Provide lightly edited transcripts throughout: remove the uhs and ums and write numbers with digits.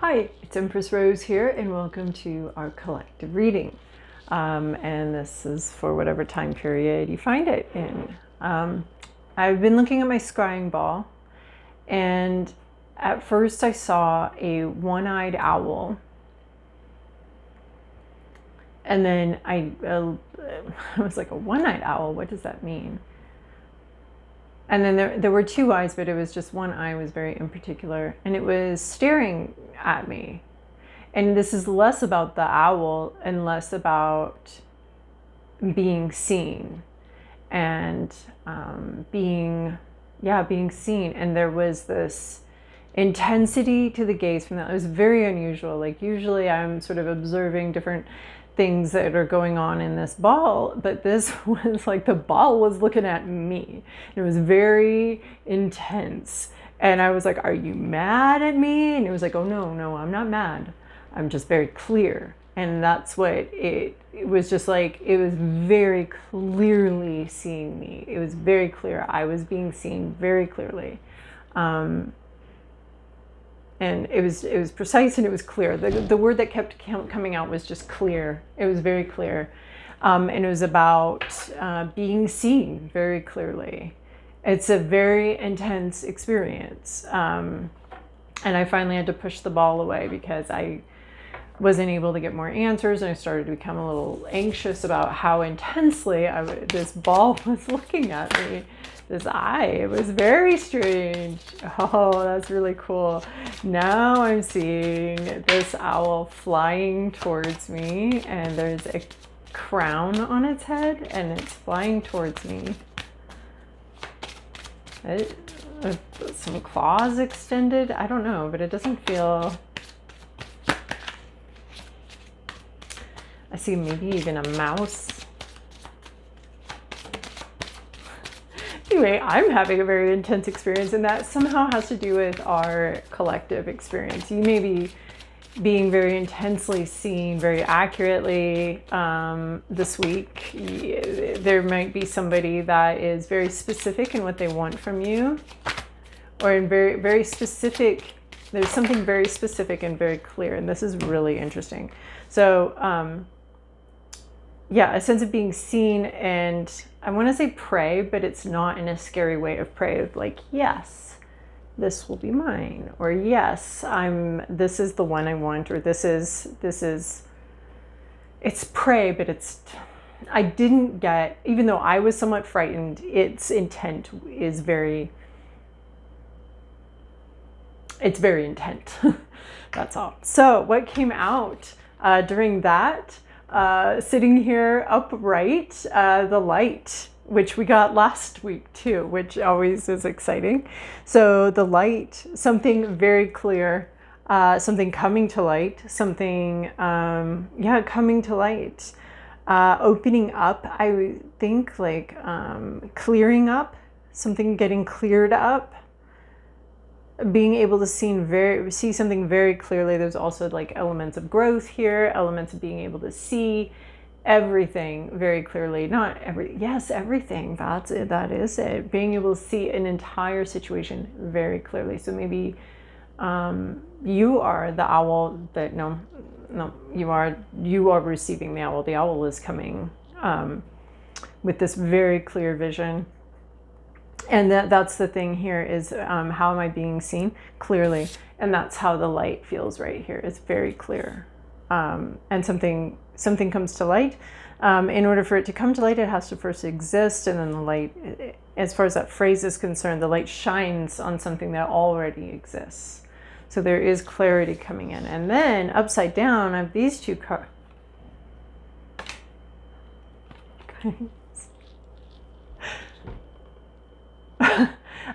Hi, it's Empress Rose here, and welcome to our collective reading. And this is for whatever time period you find it in. I've been looking at my scrying ball, and at first I saw a one-eyed owl. And then I was like, a one-eyed owl? What does that mean? And then there were two eyes, but it was just one eye was very in particular, and it was staring at me. And this is less about the owl and less about being seen and being seen. And there was this intensity to the gaze from that. It was very unusual. Like usually I'm sort of observing different things that are going on in this ball, but this was like the ball was looking at me. It was very intense. And I was like, "Are you mad at me?" And it was like, "Oh no, I'm not mad. I'm just very clear." And that's what it was, just like, it was very clearly seeing me. It was very clear. I was being seen very clearly. And it was precise and it was clear. The word that kept coming out was just clear. It was very clear. And it was about being seen very clearly. It's a very intense experience. And I finally had to push the ball away because I wasn't able to get more answers, and I started to become a little anxious about how intensely this ball was looking at me. This eye, it was very strange. Oh, that's really cool. Now I'm seeing this owl flying towards me, and there's a crown on its head, and it's flying towards me. Some claws extended. I don't know, but it doesn't feel... I see maybe even a mouse. Anyway, I'm having a very intense experience, and that somehow has to do with our collective experience. You may be being very intensely seen very accurately this week. There might be somebody that is very specific in what they want from you, or in very, very specific. There's something very specific and very clear, and this is really interesting. So, yeah, a sense of being seen, and I want to say prey, but it's not in a scary way of prey, of like, yes, this will be mine, or yes, this is the one I want, or this is, it's prey, but I didn't get, even though I was somewhat frightened, its intent is it's very intent. That's all. So what came out during that, sitting here upright, the light, which we got last week too, which always is exciting. So the light, something very clear, something coming to light, something, coming to light, opening up, I would think, like clearing up, something getting cleared up. Being able to see something very clearly. There's also like elements of growth here, elements of being able to see everything very clearly. Everything. That is it. Being able to see an entire situation very clearly. So maybe you are the owl, but no, you are receiving the owl. The owl is coming with this very clear vision. And that's the thing here is how am I being seen? Clearly. And that's how the light feels right here. It's very clear. And something comes to light. In order for it to come to light, it has to first exist. And then the light, as far as that phrase is concerned, the light shines on something that already exists. So there is clarity coming in. And then upside down, I have these two cards.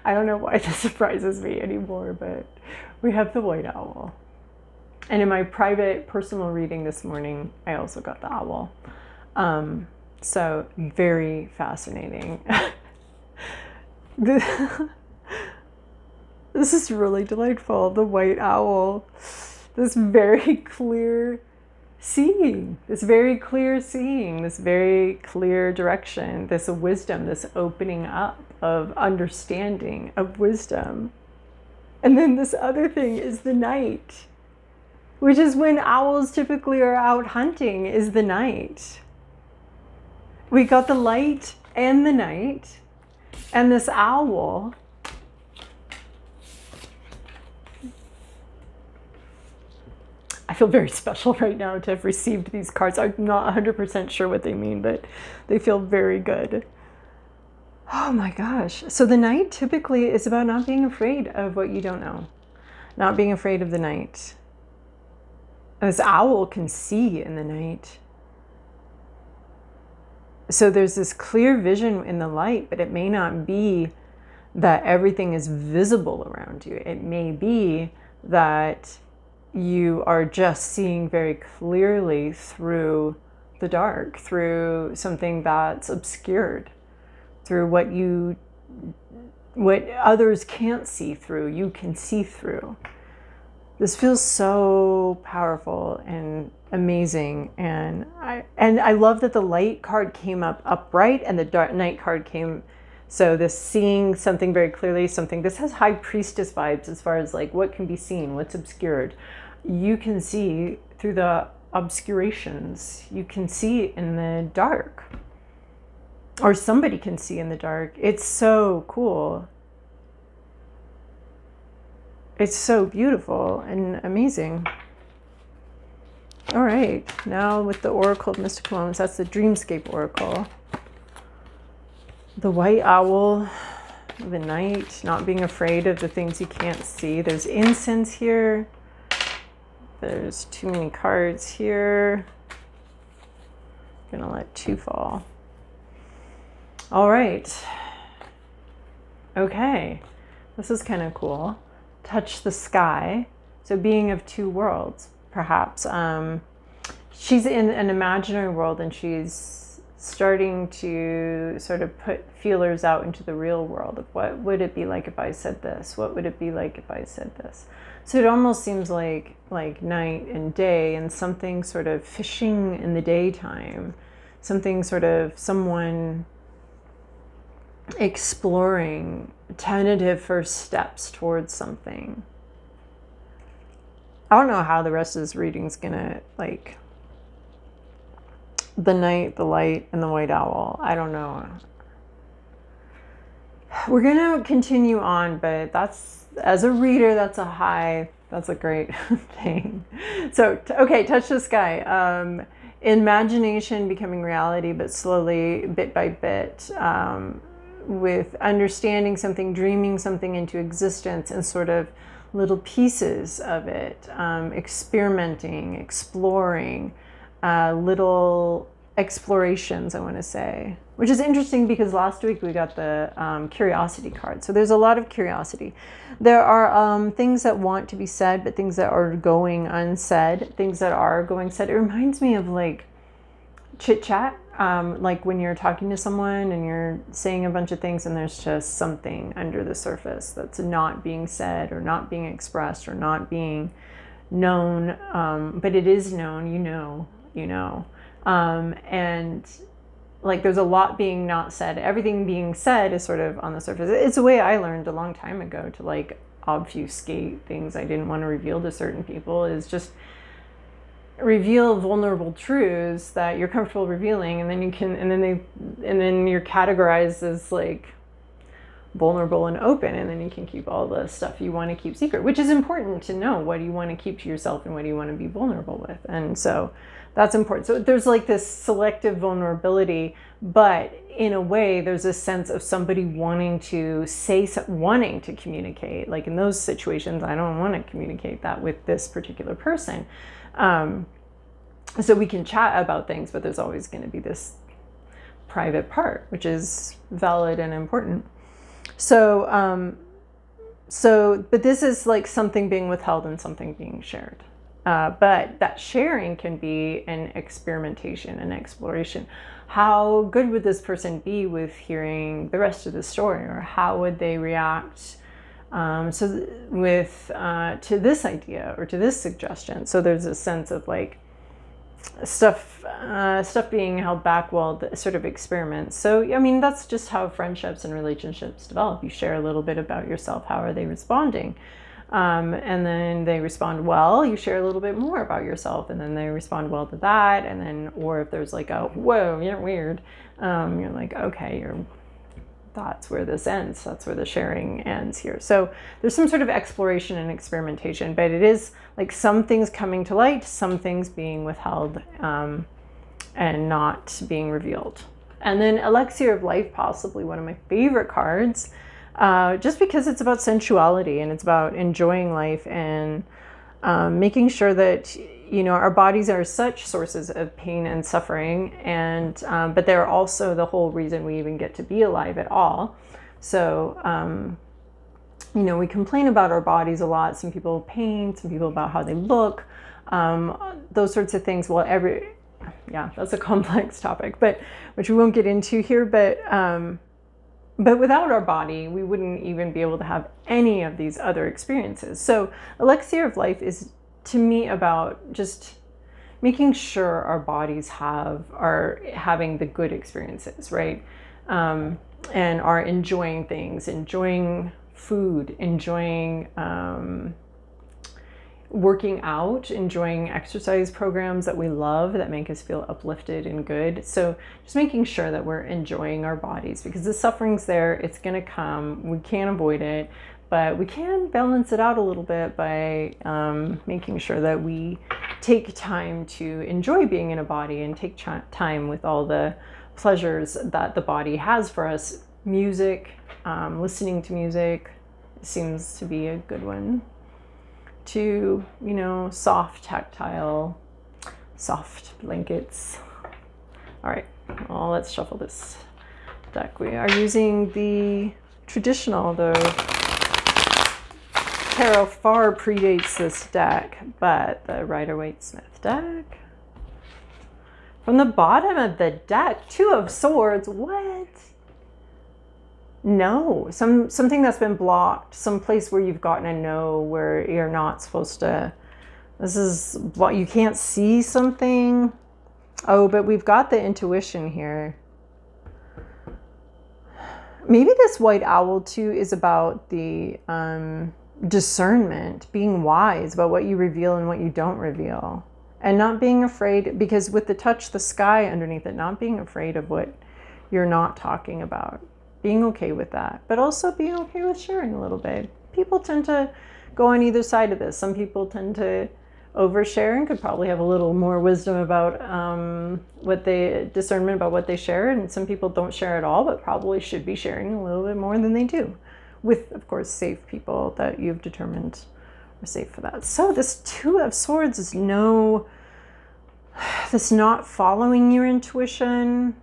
I don't know why this surprises me anymore, but we have the white owl. And in my private personal reading this morning, I also got the owl. So very fascinating. This is really delightful. The white owl, this very clear seeing, this very clear direction, this wisdom, this opening up of understanding, of wisdom. And then this other thing is the night. which is when owls typically are out hunting, is the night. We got the light and the night, and this owl. I feel very special right now to have received these cards. I'm not 100% sure what they mean, but they feel very good. Oh my gosh. So the night typically is about not being afraid of what you don't know, not being afraid of the night. This owl can see in the night. So there's this clear vision in the light, but it may not be that everything is visible around you. It may be that you are just seeing very clearly through the dark, through something that's obscured, through what others can't see through, you can see through. This feels so powerful and amazing, and I love that the light card came up upright and the dark night card came. So this seeing something very clearly, this has high priestess vibes as far as like what can be seen, what's obscured. You can see through the obscurations. You can see in the dark, or somebody can see in the dark. It's so cool. It's so beautiful and amazing. All right, now with the Oracle of Mystical Moments, that's the Dreamscape Oracle. The White Owl, the Night, not being afraid of the things you can't see. There's incense here. There's too many cards here. I'm gonna let 2 fall. All right. Okay, this is kind of cool. Touch the Sky. So being of 2 worlds, perhaps. She's in an imaginary world and she's starting to sort of put feelers out into the real world of what would it be like if I said this? What would it be like if I said this? So it almost seems like night and day, and something sort of fishing in the daytime, something sort of someone exploring tentative first steps towards something. I don't know how the rest of this reading's gonna, like, the night, the light, and the white owl. I don't know. We're gonna continue on, but that's, as a reader, that's a great thing. So, okay, touch the sky. Imagination becoming reality, but slowly, bit by bit, with understanding something, dreaming something into existence, and sort of little pieces of it, experimenting, exploring, little explorations, I want to say, which is interesting because last week we got the curiosity card. So there's a lot of curiosity. There are things that want to be said, but things that are going unsaid, things that are going said. It reminds me of like chit chat, like when you're talking to someone and you're saying a bunch of things and there's just something under the surface that's not being said or not being expressed or not being known, but it is known, you know. And like there's a lot being not said. Everything being said is sort of on the surface. It's a way I learned a long time ago to like obfuscate things I didn't want to reveal to certain people, is just reveal vulnerable truths that you're comfortable revealing, and then you can, and then you're categorized as like vulnerable and open, and then you can keep all the stuff you want to keep secret, which is important to know. What do you want to keep to yourself and what do you want to be vulnerable with? And so that's important. So there's like this selective vulnerability, but in a way there's a sense of somebody wanting to say, wanting to communicate. Like in those situations, I don't want to communicate that with this particular person. So we can chat about things, but there's always going to be this private part, which is valid and important. So, but this is like something being withheld and something being shared. But that sharing can be an experimentation, an exploration. How good would this person be with hearing the rest of the story, or how would they react to this idea or to this suggestion? So there's a sense of like stuff being held back while the sort of experiments. So I mean, that's just how friendships and relationships develop. You share a little bit about yourself. How are they responding? And then they respond well, you share a little bit more about yourself, and then they respond well to that. And then, or if there's like a, whoa, you're weird, you're like, okay, that's where this ends. That's where the sharing ends here. So there's some sort of exploration and experimentation, but it is like some things coming to light, some things being withheld, and not being revealed. And then Elixir of Life, possibly one of my favorite cards, just because it's about sensuality and it's about enjoying life and making sure that, you know, our bodies are such sources of pain and suffering, and but they're also the whole reason we even get to be alive at all. So, you know, we complain about our bodies a lot. Some people pain, some people about how they look, those sorts of things. Well, yeah, that's a complex topic, but which we won't get into here. But without our body, we wouldn't even be able to have any of these other experiences. So Elixir of Life is, to me, about just making sure our bodies are having the good experiences, right? And are enjoying things, enjoying food, enjoying working out, enjoying exercise programs that we love that make us feel uplifted and good. So just making sure that we're enjoying our bodies, because the suffering's there, it's going to come, we can't avoid it, but we can balance it out a little bit by making sure that we take time to enjoy being in a body and take time with all the pleasures that the body has for us. Music, listening to music seems to be a good one. To, you know, soft, tactile, soft blankets. All right, well, let's shuffle this deck. We are using the traditional, though tarot far predates this deck, but the Rider-Waite-Smith deck. From the bottom of the deck, Two of Swords. What? No, something that's been blocked, some place where you've gotten a no, where you're not supposed to. This is, you can't see something. Oh, but we've got the intuition here. Maybe this white owl too is about the discernment, being wise about what you reveal and what you don't reveal, and not being afraid, because with the touch the sky underneath it, not being afraid of what you're not talking about. Being okay with that, but also being okay with sharing a little bit. People tend to go on either side of this. Some people tend to overshare and could probably have a little more wisdom about discernment about what they share. And some people don't share at all, but probably should be sharing a little bit more than they do, with, of course, safe people that you've determined are safe for that. So this Two of Swords is this not following your intuition,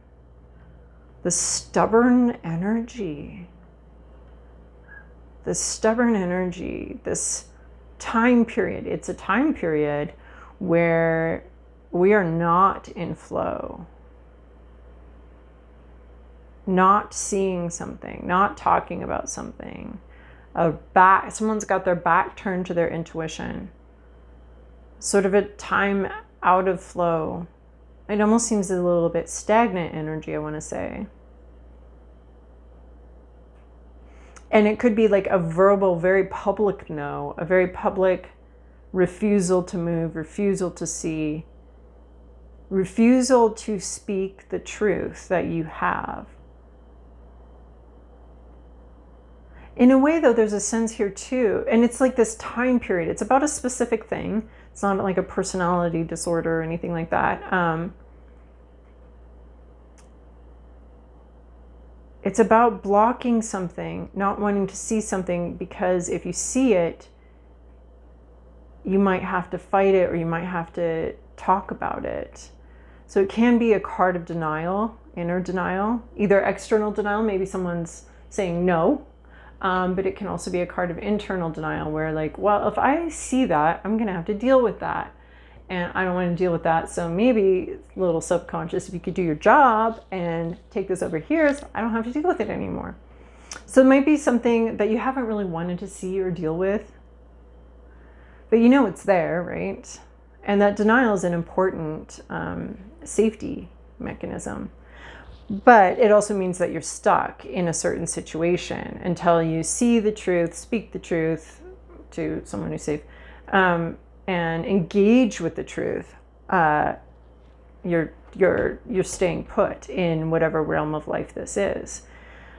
the stubborn energy, this time period. It's a time period where we are not in flow, not seeing something, not talking about something. Someone's got their back turned to their intuition. Sort of a time out of flow. It almost seems a little bit stagnant energy, I want to say. And it could be like a verbal, very public no, a very public refusal to move, refusal to see, refusal to speak the truth that you have. In a way, though, there's a sense here too, and it's like this time period. It's about a specific thing. It's not like a personality disorder or anything like that. It's about blocking something, not wanting to see something, because if you see it, you might have to fight it, or you might have to talk about it. So it can be a card of denial, inner denial, either external denial, maybe someone's saying no, but it can also be a card of internal denial where, like, well, if I see that, I'm going to have to deal with that. And I don't want to deal with that. So maybe a little subconscious, if you could do your job and take this over here, so I don't have to deal with it anymore. So it might be something that you haven't really wanted to see or deal with, but you know it's there, right? And that denial is an important safety mechanism. But it also means that you're stuck in a certain situation until you see the truth, speak the truth, to someone who's safe, and engage with the truth, you're staying put in whatever realm of life this is.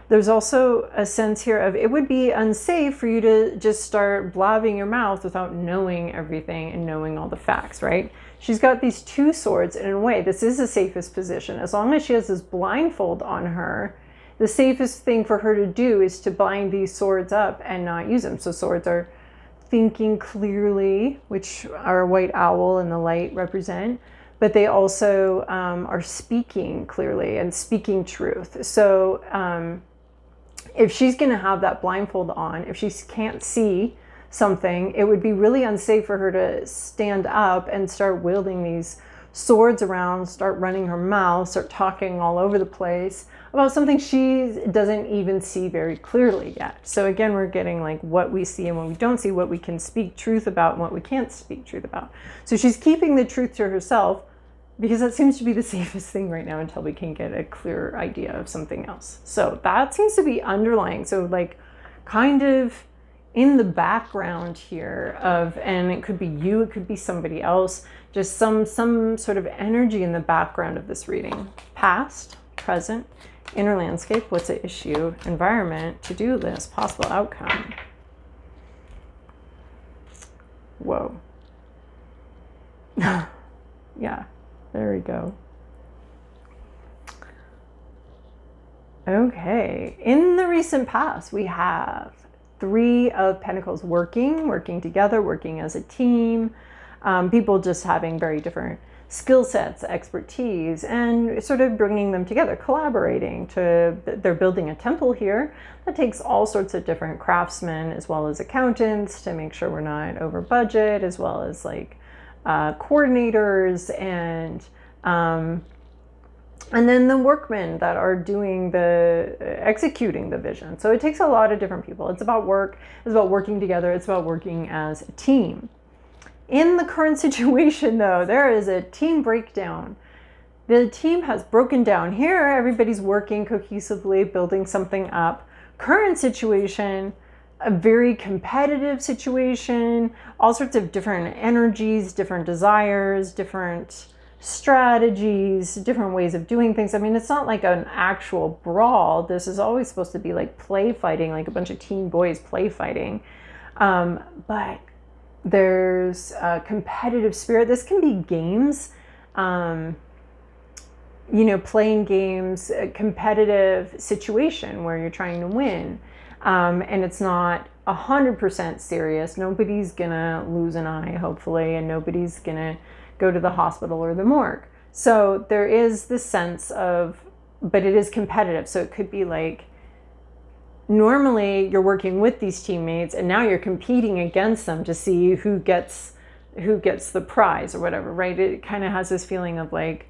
There's also a sense here of it would be unsafe for you to just start blabbing your mouth without knowing everything and knowing all the facts, right? She's got these two swords, and in a way, this is the safest position. As long as she has this blindfold on her, the safest thing for her to do is to bind these swords up and not use them. So swords are thinking clearly, which our white owl and the light represent, but they also are speaking clearly and speaking truth. So if she's going to have that blindfold on, if she can't see something, it would be really unsafe for her to stand up and start wielding these swords around, start running her mouth, start talking all over the place about something she doesn't even see very clearly yet. So again, we're getting like what we see and what we don't see, what we can speak truth about and what we can't speak truth about. So she's keeping the truth to herself because that seems to be the safest thing right now until we can get a clearer idea of something else. So that seems to be underlying. So like kind of in the background here of, and it could be you, it could be somebody else, just some sort of energy in the background of this reading. Past, present, inner landscape, what's at issue, environment, to-do list, possible outcome. Whoa. Yeah, there we go. Okay, in the recent past, we have Three of Pentacles, working together, working as a team, people just having very different skill sets, expertise, and sort of bringing them together, collaborating they're building a temple here that takes all sorts of different craftsmen as well as accountants to make sure we're not over budget, as well as like coordinators and then the workmen that are doing executing the vision. So it takes a lot of different people. It's about work, it's about working together, it's about working as a team. In the current situation though, there is a team breakdown. The team has broken down here. Everybody's working cohesively, building something up. Current situation, a very competitive situation, all sorts of different energies, different desires, different strategies, different ways of doing things. I mean, it's not like an actual brawl. This is always supposed to be like play fighting, like a bunch of teen boys play fighting. But there's a competitive spirit. This can be games, playing games, a competitive situation where you're trying to win. And it's not 100% serious. Nobody's gonna lose an eye, hopefully, and nobody's gonna go to the hospital or the morgue. So there is this sense of, but it is competitive. So it could be like, normally you're working with these teammates and now you're competing against them to see who gets the prize or whatever, right? It kind of has this feeling of like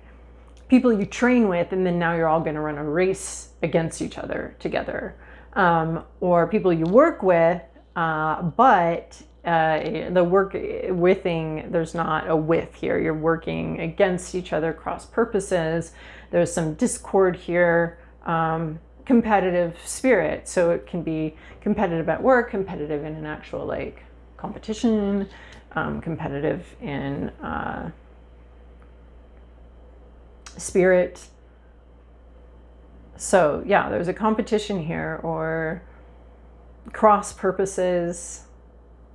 people you train with, and then now you're all going to run a race against each other together. Or people you work with, but the work withing, there's not a with here. You're working against each other, cross purposes. There's some discord here, competitive spirit. So it can be competitive at work, competitive in an actual like competition, competitive in spirit. So yeah, there's a competition here or cross purposes.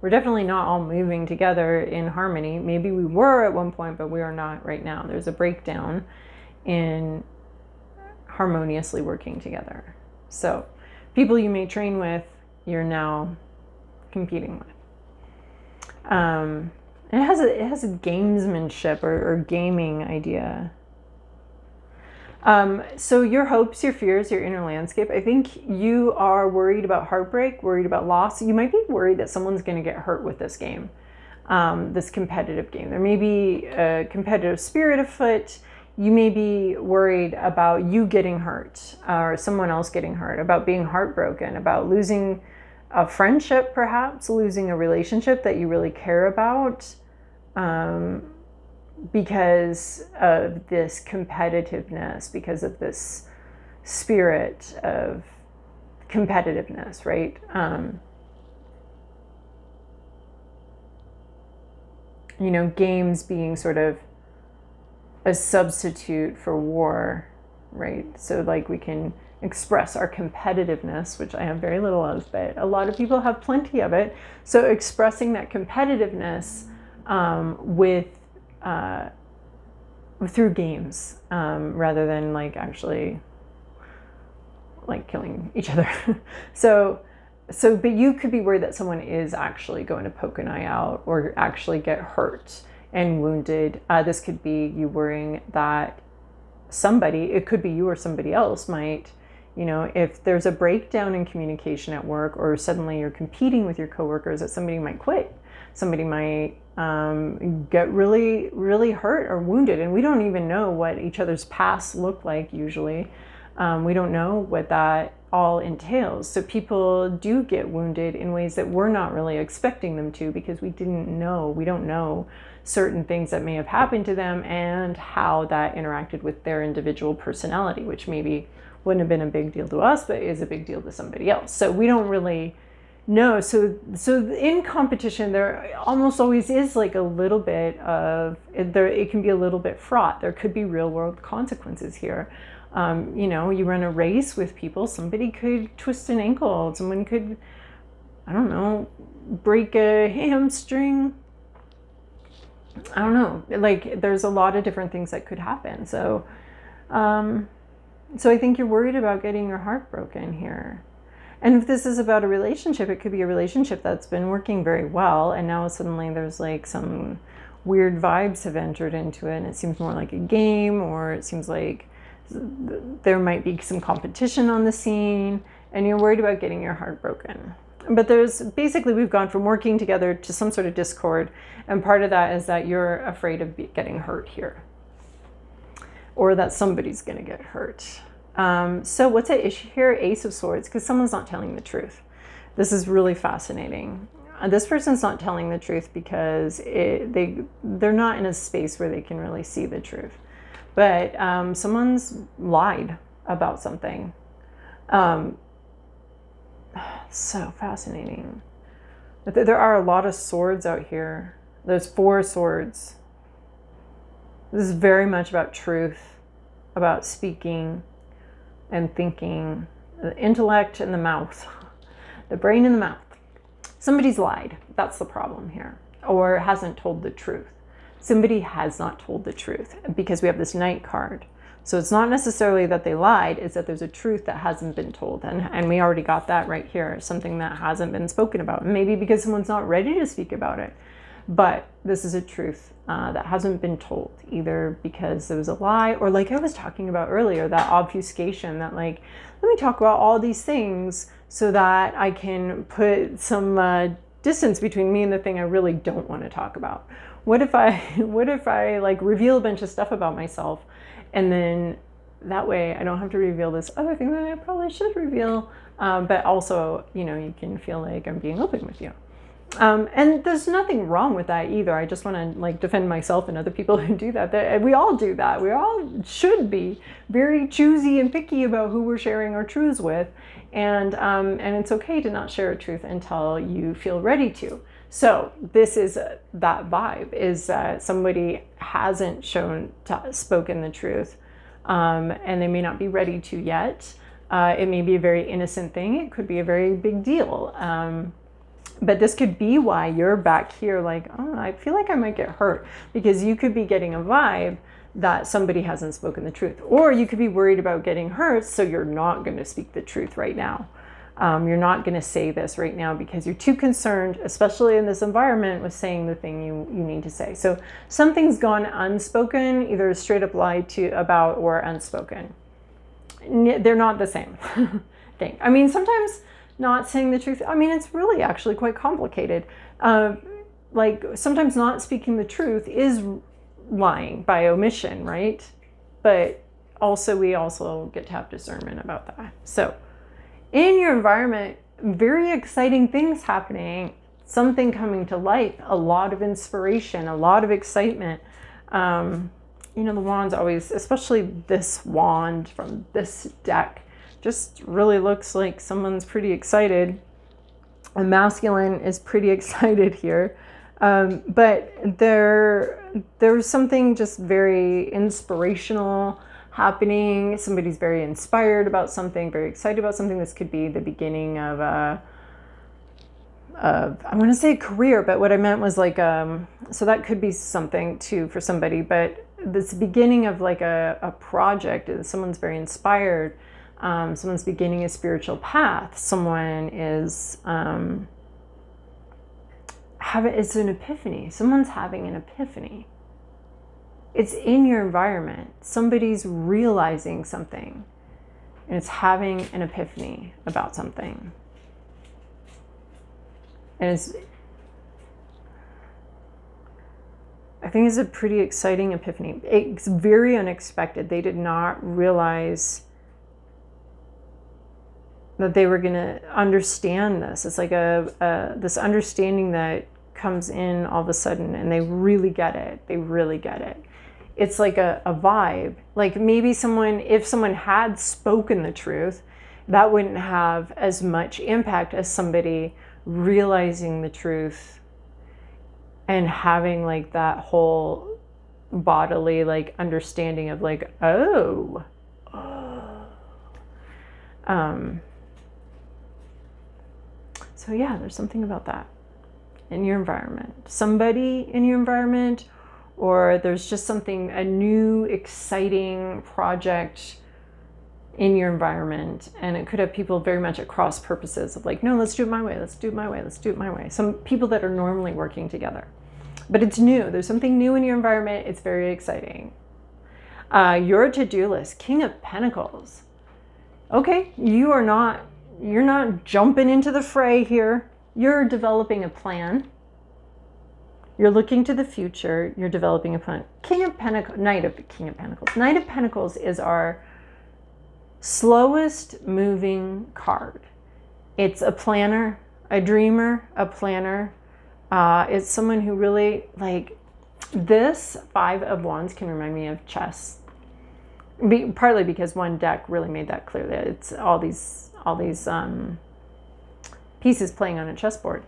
We're definitely not all moving together in harmony. Maybe we were at one point, but we are not right now. There's a breakdown in harmoniously working together. So people you may train with, you're now competing with. It has a gamesmanship or gaming idea. So your hopes, your fears, your inner landscape, I think you are worried about heartbreak, worried about loss. You might be worried that someone's going to get hurt with this game, this competitive game. There may be a competitive spirit afoot. You may be worried about you getting hurt or someone else getting hurt, about being heartbroken, about losing a friendship, perhaps losing a relationship that you really care about. Because of this competitiveness, because of this spirit of competitiveness, right? you know, games being sort of a substitute for war, right? So like we can express our competitiveness, which I have very little of, but a lot of people have plenty of it. So expressing that competitiveness through games, rather than like actually like killing each other. So, but you could be worried that someone is actually going to poke an eye out or actually get hurt and wounded. This could be you worrying that somebody, it could be you or somebody else might, you know, if there's a breakdown in communication at work, or suddenly you're competing with your coworkers, that somebody might quit. Somebody might get really, really hurt or wounded. And we don't even know what each other's past look like usually. We don't know what that all entails. So people do get wounded in ways that we're not really expecting them to, because we don't know certain things that may have happened to them and how that interacted with their individual personality, which maybe wouldn't have been a big deal to us, but is a big deal to somebody else. So we don't really know. So in competition, there almost always is like a little bit of, it can be a little bit fraught. There could be real world consequences here. You know, you run a race with people, somebody could twist an ankle, someone could, I don't know, break a hamstring. I don't know, like there's a lot of different things that could happen. So I think you're worried about getting your heart broken here. And if this is about a relationship, it could be a relationship that's been working very well, and now suddenly there's like some weird vibes have entered into it, and it seems more like a game, or it seems like there might be some competition on the scene, and you're worried about getting your heart broken. But there's basically, we've gone from working together to some sort of discord, and part of that is that you're afraid of getting hurt here, or that somebody's going to get hurt. So what's at issue here? Ace of Swords, because someone's not telling the truth. This is really fascinating. This person's not telling the truth because they're not in a space where they can really see the truth. But someone's lied about something. So fascinating. But there are a lot of swords out here. There's 4 swords. This is very much about truth, about speaking and thinking, the intellect and the mouth, the brain and the mouth. Somebody's lied. That's the problem here. Or hasn't told the truth. Somebody has not told the truth, because we have this Knight card. So it's not necessarily that they lied, it's that there's a truth that hasn't been told. And we already got that right here, something that hasn't been spoken about. Maybe because someone's not ready to speak about it. But this is a truth that hasn't been told, either because there was a lie, or like I was talking about earlier, that obfuscation, that like, let me talk about all these things so that I can put some distance between me and the thing I really don't want to talk about. What if I like reveal a bunch of stuff about myself, and then that way I don't have to reveal this other thing that I probably should reveal, but also, you know, you can feel like I'm being open with you. And there's nothing wrong with that either. I just want to like defend myself and other people who do that. We all do that. We all should be very choosy and picky about who we're sharing our truths with. And it's okay to not share a truth until you feel ready to. So this is that vibe, is that somebody hasn't spoken the truth, and they may not be ready to yet. It may be a very innocent thing. It could be a very big deal. But this could be why you're back here like, oh, I feel like I might get hurt, because you could be getting a vibe that somebody hasn't spoken the truth. Or you could be worried about getting hurt, so you're not going to speak the truth right now. You're not going to say this right now because you're too concerned, especially in this environment, with saying the thing you need to say. So something's gone unspoken, either straight up lied to about or unspoken. They're not the same thing. I mean, sometimes not saying the truth, I mean, it's really actually quite complicated. Like sometimes not speaking the truth is lying by omission, right? But also we also get to have discernment about that. So in your environment, very exciting things happening, something coming to light, a lot of inspiration, a lot of excitement. You know, the wands always, especially this wand from this deck, just really looks like someone's pretty excited. A masculine is pretty excited here. But there's something just very inspirational happening. Somebody's very inspired about something, very excited about something. This could be the beginning of I want to say career, but what I meant was like, so that could be something too for somebody, but this beginning of like a project, someone's very inspired, someone's beginning a spiritual path, someone is, it's an epiphany. Someone's having an epiphany. It's in your environment. Somebody's realizing something and it's having an epiphany about something. And I think it's a pretty exciting epiphany. It's very unexpected. They did not realize that they were going to understand this. It's like this understanding that comes in all of a sudden, and they really get it. They really get it. It's like a vibe. Like maybe if someone had spoken the truth, that wouldn't have as much impact as somebody realizing the truth and having like that whole bodily like understanding of like, oh. So yeah, there's something about that in your environment. Somebody in your environment, or there's just something, a new exciting project in your environment, and it could have people very much at cross purposes of like, no, let's do it my way, let's do it my way, let's do it my way. Some people that are normally working together, but it's new. There's something new in your environment. It's very exciting. Your to-do list, King of Pentacles. Okay, you're not jumping into the fray here. You're developing a plan. You're looking to the future. You're developing a plan. King of Pentacles, Knight of Pentacles. Knight of Pentacles is our slowest moving card. It's a planner, a dreamer, a planner. It's someone who really, like, this Five of Wands can remind me of chess. Partly because one deck really made that clear that it's all these pieces playing on a chessboard.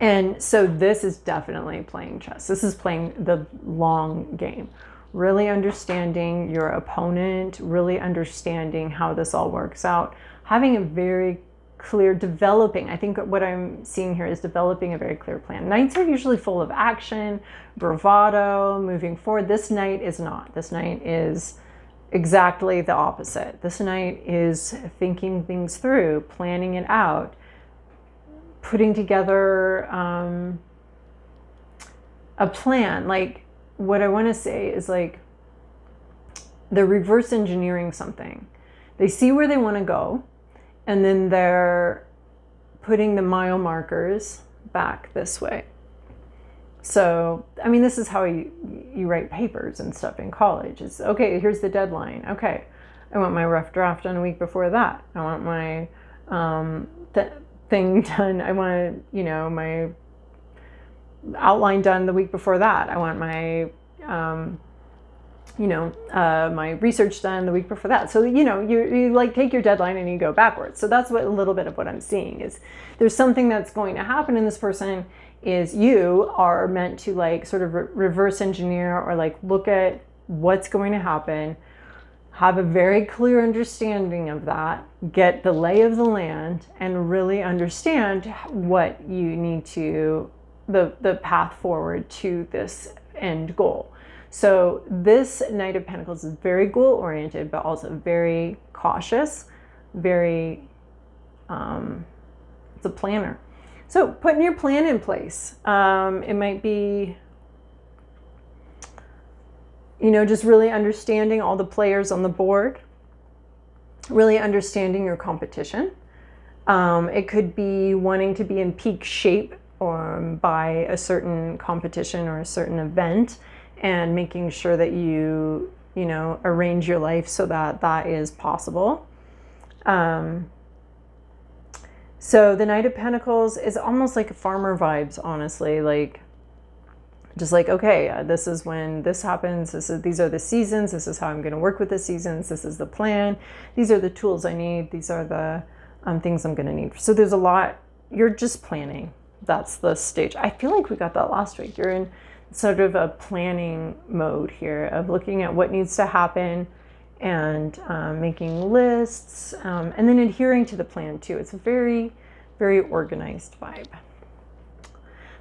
And so this is definitely playing chess. This is playing the long game. Really understanding your opponent, really understanding how this all works out, having a very clear, developing, I think what I'm seeing here is developing a very clear plan. Knights are usually full of action, bravado, moving forward. This knight is not. This knight is exactly the opposite. This knight is thinking things through, planning it out, putting together a plan. Like, what I want to say is like they're reverse engineering something. They see where they want to go, and then they're putting the mile markers back this way. So, I mean, this is how you write papers and stuff in college. It's, okay, here's the deadline. Okay, I want my rough draft done a week before that. I want my thing done. I want, my outline done the week before that. I want my, my research done the week before that. So, you like take your deadline and you go backwards. So that's what a little bit of what I'm seeing is there's something that's going to happen in this person is you are meant to like sort of reverse engineer or like look at what's going to happen, have a very clear understanding of that, get the lay of the land, and really understand what you need to, the path forward to this end goal. So this Knight of Pentacles is very goal-oriented, but also very cautious, very, it's a planner. So putting your plan in place. It might be, just really understanding all the players on the board, really understanding your competition. It could be wanting to be in peak shape by a certain competition or a certain event, and making sure that you arrange your life so that that is possible. So the Knight of Pentacles is almost like farmer vibes, honestly, like just like, okay, this is when this happens. These are the seasons. This is how I'm going to work with the seasons. This is the plan. These are the tools I need. These are the things I'm going to need. So there's a lot. You're just planning. that's the stage. I feel like we got that last week. You're in sort of a planning mode here of looking at what needs to happen and making lists, and then adhering to the plan too. It's a very, very organized vibe.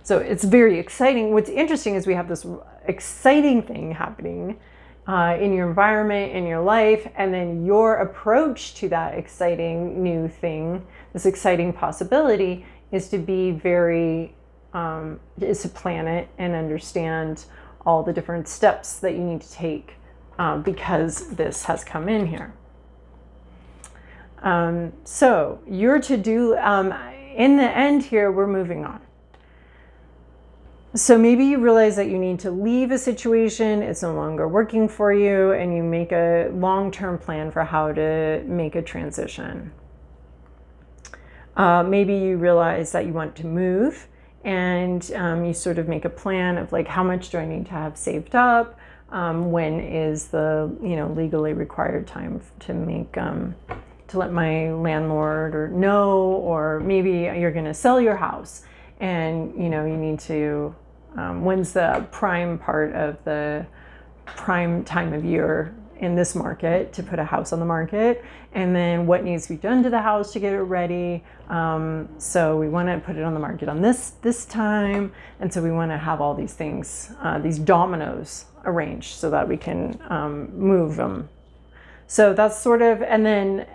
So it's very exciting. What's interesting is we have this exciting thing happening in your environment, in your life, and then your approach to that exciting new thing, this exciting possibility, is to be very, is to plan it and understand all the different steps that you need to take because this has come in here. So your to-do, in the end here, we're moving on. So maybe you realize that you need to leave a situation, it's no longer working for you, and you make a long-term plan for how to make a transition. Maybe you realize that you want to move, and you sort of make a plan of like, how much do I need to have saved up? When is the legally required time to make to let my landlord or know? Or maybe you're going to sell your house, and you need to. When's the prime part of the prime time of year in this market to put a house on the market? And then what needs to be done to the house to get it ready? So we want to put it on the market on this time. And so we want to have all these things, these dominoes arranged so that we can move them. So that's sort of, and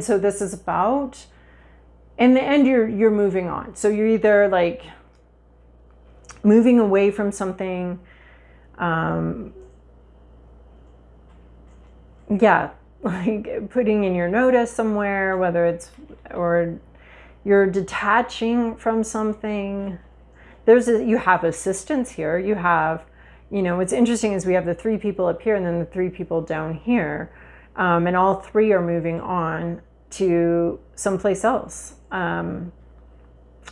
so this is about, in the end, you're moving on. So you're either like moving away from something, like putting in your notice somewhere, or you're detaching from something. You have assistance here. You have, what's interesting is we have the 3 people up here and then the 3 people down here, and all 3 are moving on to someplace else.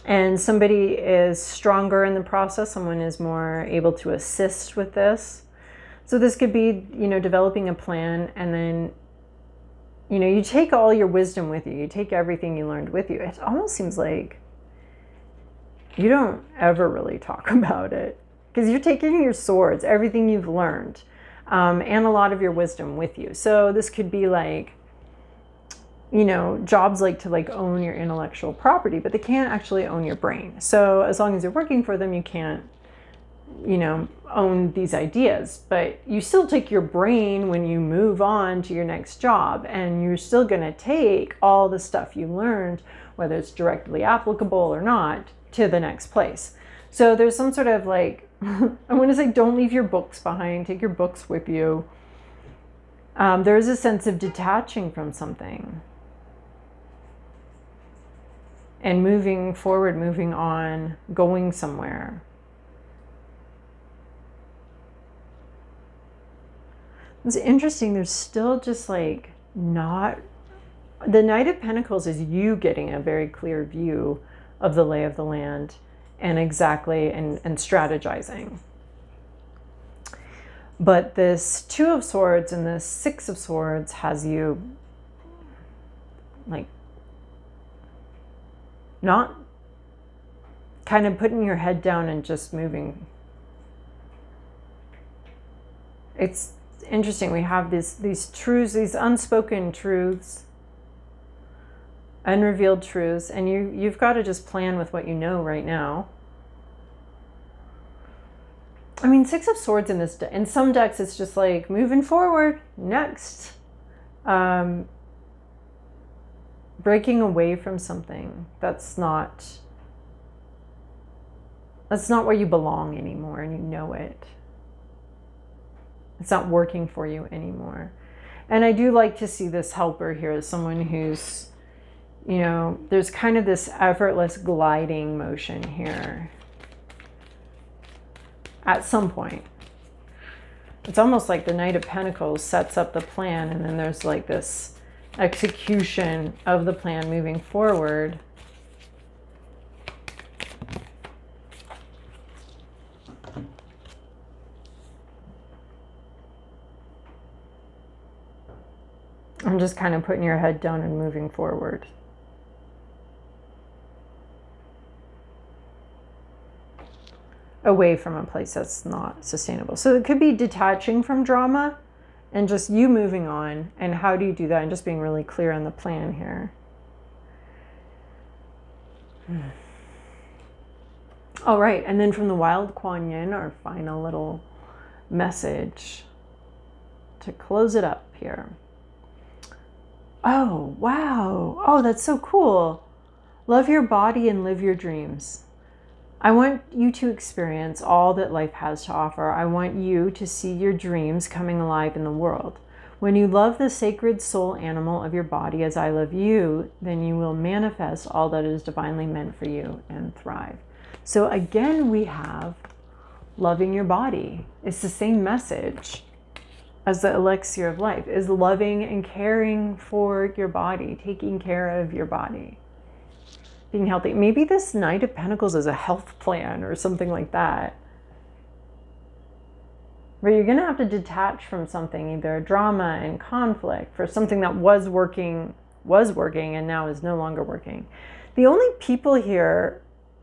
And somebody is stronger in the process. Someone is more able to assist with this. So this could be, developing a plan, and then, you take all your wisdom with you. You take everything you learned with you. It almost seems like you don't ever really talk about it, because you're taking your swords, everything you've learned, and a lot of your wisdom with you. So this could be like, jobs like to like own your intellectual property, but they can't actually own your brain. So as long as you're working for them, you can't, own these ideas, but you still take your brain when you move on to your next job, and you're still going to take all the stuff you learned, whether it's directly applicable or not, to the next place. So there's some sort of like, I want to say, don't leave your books behind, take your books with you. There's a sense of detaching from something and moving forward, moving on, going somewhere. It's interesting, there's still just like not, the Knight of Pentacles is you getting a very clear view of the lay of the land and exactly, and strategizing. But this 2 of Swords and this 6 of Swords has you like not kind of putting your head down and just moving. It's interesting. We have these truths, these unspoken truths, unrevealed truths, and you've got to just plan with what you know right now. I mean, 6 of Swords in some decks, it's just like moving forward, next. Breaking away from something that's not where you belong anymore, and you know it. It's not working for you anymore. And I do like to see this helper here as someone who's, there's kind of this effortless gliding motion here. At some point. It's almost like the Knight of Pentacles sets up the plan, and then there's like this execution of the plan moving forward. I'm just kind of putting your head down and moving forward. away from a place that's not sustainable. So it could be detaching from drama and just you moving on. And how do you do that? And just being really clear on the plan here. All right, and then from the Wild Kuan Yin, our final little message to close it up here. Oh, wow. Oh, that's so cool. Love your body and live your dreams. I want you to experience all that life has to offer. I want you to see your dreams coming alive in the world. When you love the sacred soul animal of your body as I love you, then you will manifest all that is divinely meant for you and thrive. So again, we have loving your body. It's the same message as the elixir of life, is loving and caring for your body, taking care of your body, being healthy. Maybe this Knight of Pentacles is a health plan or something like that. But you're going to have to detach from something, either drama and conflict, for something that was working and now is no longer working. The only people here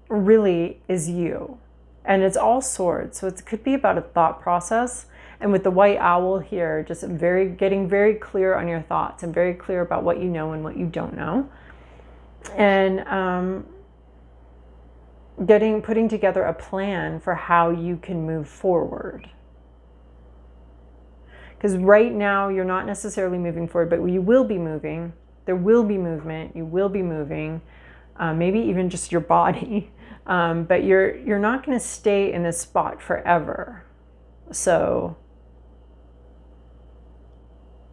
really is you. And it's all swords. So it could be about a thought process. And with the white owl here, just getting very clear on your thoughts and very clear about what you know and what you don't know. And putting together a plan for how you can move forward. Because right now you're not necessarily moving forward, but you will be moving. There will be movement. You will be moving, maybe even just your body. But you're not going to stay in this spot forever. So,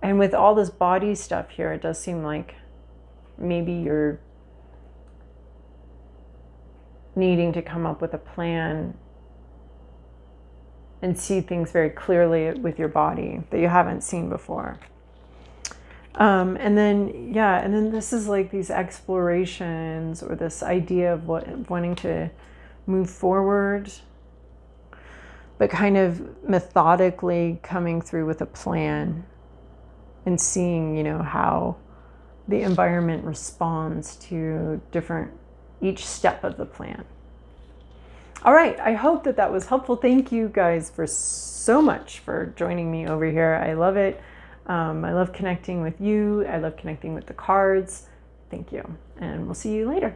and with all this body stuff here, it does seem like maybe you're needing to come up with a plan and see things very clearly with your body that you haven't seen before. And then this is like these explorations, or this idea of wanting to move forward, but kind of methodically coming through with a plan and seeing, how the environment responds to each step of the plan. All right, I hope that was helpful. Thank you guys so much for joining me over here. I love it. I love connecting with you. I love connecting with the cards. Thank you, and we'll see you later.